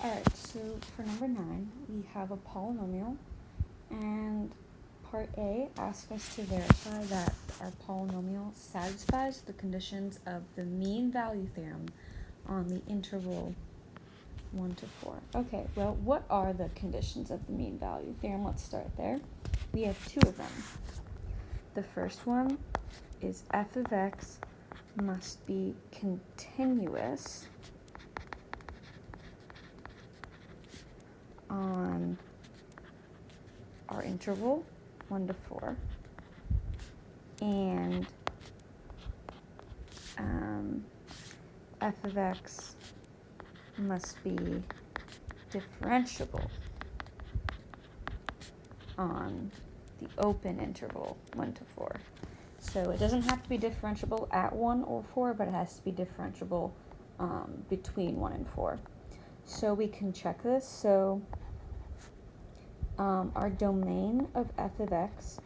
Alright, so for number 9, we have a polynomial, and part A asks us to verify that our polynomial satisfies the conditions of the mean value theorem on the interval 1 to 4. Okay, well, what are the conditions of the mean value theorem? Let's start there. We have 2 of them. The first one is f of x must be continuous on our interval 1 to 4, and f of x must be differentiable on the open interval 1 to 4. So it doesn't have to be differentiable at 1 or 4, but it has to be differentiable between 1 and 4. So we can check this. So our domain of f of x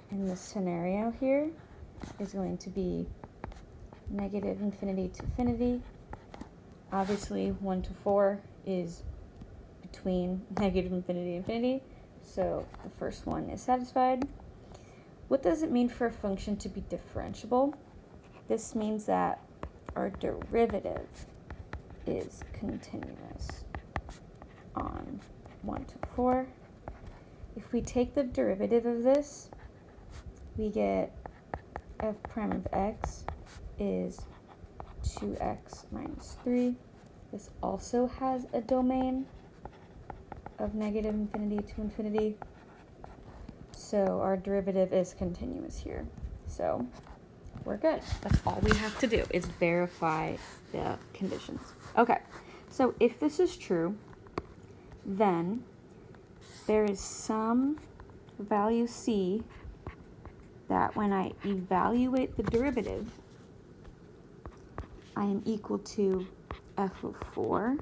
in this scenario here is going to be negative infinity to infinity. Obviously 1 to 4 is between negative infinity and infinity, so the first one is satisfied. What does it mean for a function to be differentiable? This means that our derivative is continuous on 1 to 4. If we take the derivative of this, we get f prime of x is 2x minus 3. This also has a domain of negative infinity to infinity. So our derivative is continuous here. So we're good. That's all we have to do is verify the conditions. Okay, so if this is true, then there is some value c that when I evaluate the derivative, I am equal to f of 4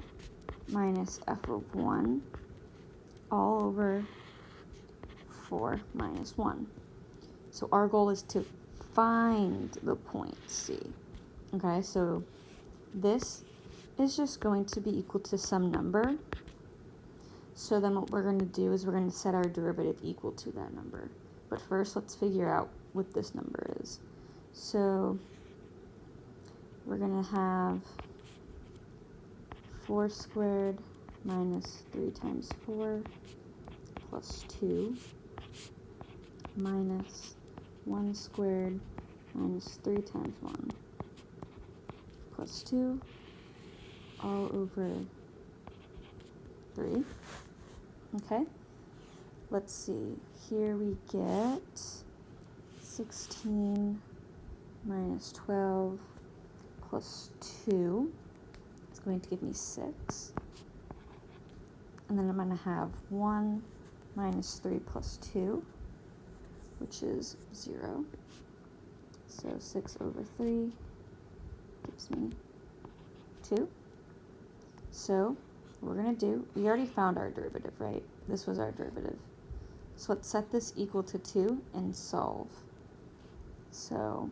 minus f of 1 all over 4 minus 1. So our goal is to find the point C. Okay, so this is just going to be equal to some number. So then what we're going to do is we're going to set our derivative equal to that number. But first, let's figure out what this number is. So we're going to have 4 squared minus 3 times 4 plus 2 minus 1 squared minus 3 times 1 plus 2 all over 3. Okay, let's see. Here we get 16 minus 12 plus 2 is going to give me 6. And then I'm going to have 1 minus 3 plus 2, which is 0. So 6 over 3 gives me 2. So what we're going to do, we already found our derivative, right? This was our derivative. So let's set this equal to 2 and solve. So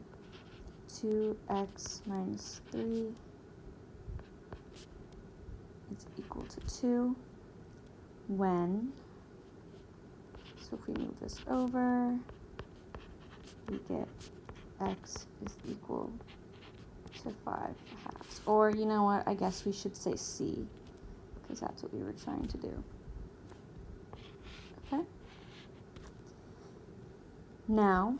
2x minus 3 is equal to 2 when, so if we move this over, we get x is equal to 5/2. Or you know what, I guess we should say c, because that's what we were trying to do. Okay? Now,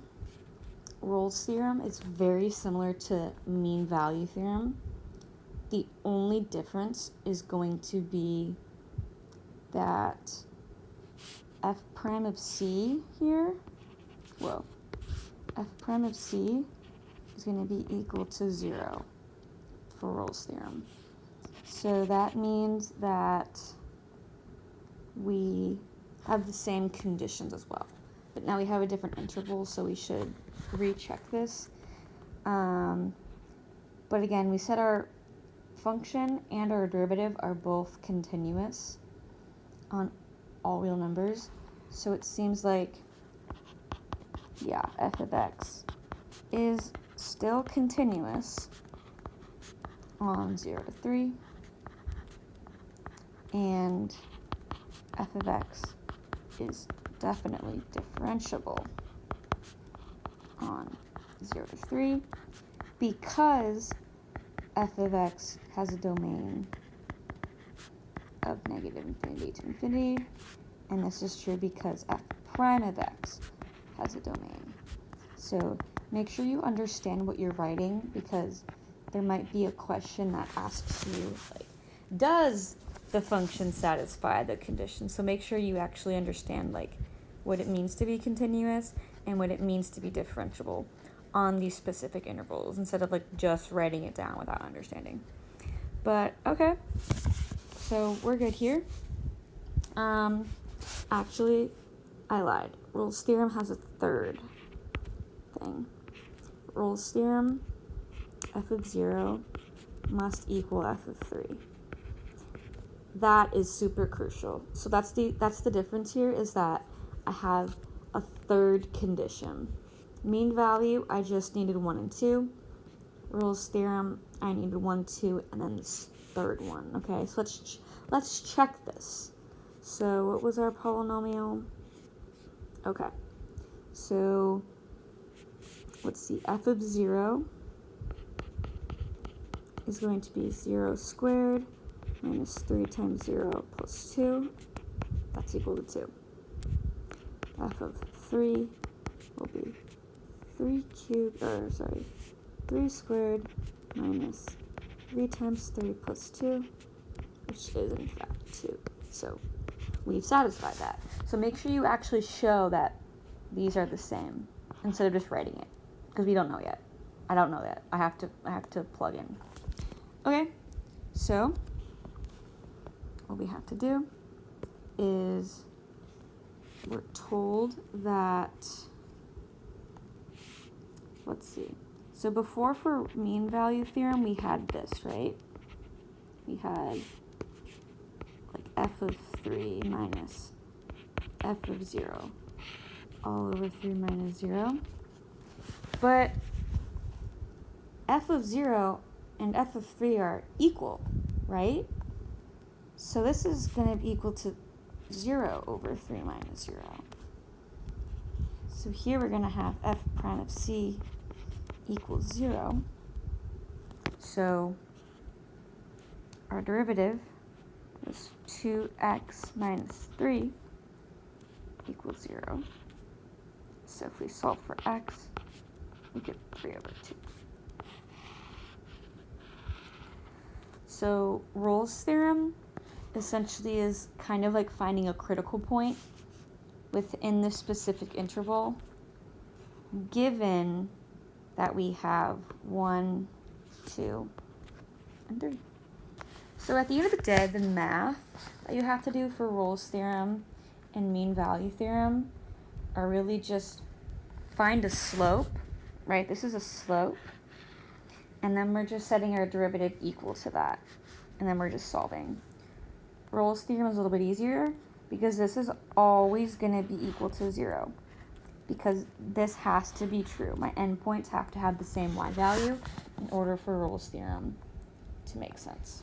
Rolle's theorem is very similar to mean value theorem. The only difference is going to be that f prime of c here, f prime of c is going to be equal to 0 for Rolle's theorem. So that means that we have the same conditions as well. But now we have a different interval, so we should recheck this. But again, we said our function and our derivative are both continuous on all real numbers. So it seems like, yeah, f of x is still continuous on 0 to 3. and f of x is definitely differentiable on 0 to 3 because f of x has a domain of negative infinity to infinity, and this is true because f prime of x has a domain. So make sure you understand what you're writing, because there might be a question that asks you, like, does the function satisfy the condition? So make sure you actually understand, like, what it means to be continuous and what it means to be differentiable on these specific intervals, instead of, like, just writing it down without understanding. But, okay, so we're good here. Actually, I lied. Rolle's theorem has a third thing. Rolle's theorem, f of 0 must equal f of 3. That is super crucial. So that's the difference here, is that I have a third condition. Mean value, I just needed 1 and 2. Rolle's theorem, I needed 1, 2, and then this third one. Okay, so let's check this. So what was our polynomial? Okay, so let's see, f of 0 is going to be 0 squared minus 3 times 0 plus 2. That's equal to 2. F of 3 will be 3 squared minus 3 times 3 plus 2, which is in fact 2. So we've satisfied that. So make sure you actually show that these are the same instead of just writing it, because we don't know yet. I don't know yet. I have to plug in. Okay, so what we have to do is, we're told that, let's see. So before, for mean value theorem, we had this, right? We had like f of 3 minus f of 0 all over 3 minus 0. But f of 0 and f of 3 are equal, right? So this is going to be equal to 0 over 3 minus 0. So here we're going to have f prime of c equals 0. So our derivative is 2x minus 3 equals 0. So if we solve for x, we get 3 over 2. So Rolle's theorem essentially is kind of like finding a critical point within this specific interval, given that we have 1, 2, and 3. So at the end of the day, the math that you have to do for Rolle's theorem and mean value theorem are really just find a slope, right? This is a slope. And then we're just setting our derivative equal to that. And then we're just solving. Rolle's theorem is a little bit easier because this is always going to be equal to 0. Because this has to be true. My endpoints have to have the same y value in order for Rolle's theorem to make sense.